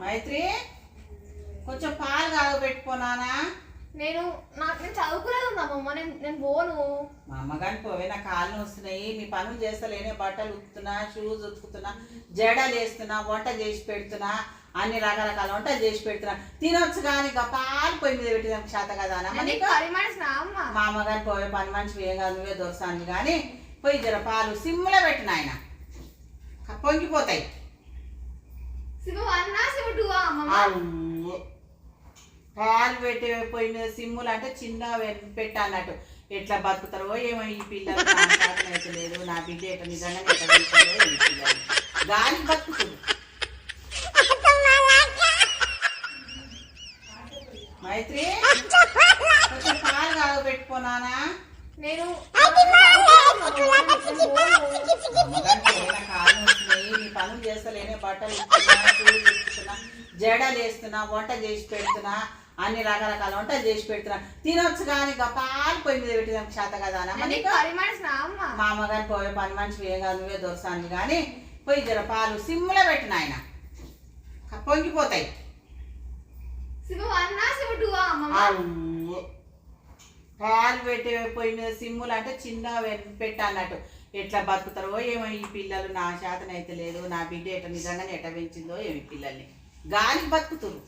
మైత్రి కొంచెం పాలు కాగబెట్టుకోనానా. నేను చదువుకునేది ఉందమ్మమ్మ. నేను పోను. మా అమ్మగాని పోవే, నా కాళ్ళు వస్తున్నాయి. మీ పనులు చేస్తలేనే, బట్టలు ఉతుకుతున్నా, షూస్ ఉతుకుతున్నా, జడలు వేస్తున్నా, వంట చేసి పెడుతున్నా, అన్ని రకరకాల వంటలు చేసి పెడుతున్నా. తినొచ్చు కానీ ఇక పాలు పొయ్యి మీద పెట్టి చేత కదా. మా అమ్మగాని పోవే, పని మనిషి ఏం కాదు, నువ్వే దొరసాను కానీ పొయ్యి జర పాలు సిమ్లో పెట్టిన ఆయన పొంగిపోతాయి. పాలు పెట్టి పొయ్యి మీద సిమ్ములు అంటే చిన్న పెట్టా అన్నట్టు. ఎట్లా బతుకుతారో ఏమో ఈ పిల్లలు. అయితే లేదు, నా బిడ్డ ఎట్లా నిజంగా గాలి బతుకుతుంది. మైత్రి కొంచెం పాలు కాగబెట్టుకోనానా. నేను కాళ్ళు వస్తున్నాయి. మీ పనులు చేస్తలేనే, బట్టలు ఉతుకుతున్నా, షూస్ ఉతుకుతున్నా, జడలు వేస్తున్నా, వంట చేసి పెడుతున్నా, అన్ని రకరకాల వంటలు చేసి పెడుతున్నా. తినొచ్చు కానీ ఇక పాలు పొయ్యి మీద పెట్టి చేత కదా. మా అమ్మగాని పోయే, పని మనిషి ఏం కాదు, నువ్వే దొరసాను కానీ పొయ్యి జర పాలు సిమ్లో పెట్టిన ఆయన పొంగిపోతాయి. పాలు పెట్టి పొయ్యి మీద సిమ్ములు అంటే చిన్న పెట్టా అన్నట్టు. ఎట్లా బతుకుతారో ఏమో ఈ పిల్లలు. నా శాతం అయితే లేదు, నా బిడ్డ ఎట్లా నిజంగానే ఎట్లా పెంచిందో ఏమి పిల్లల్ని. గాలికి బతుకుతురు.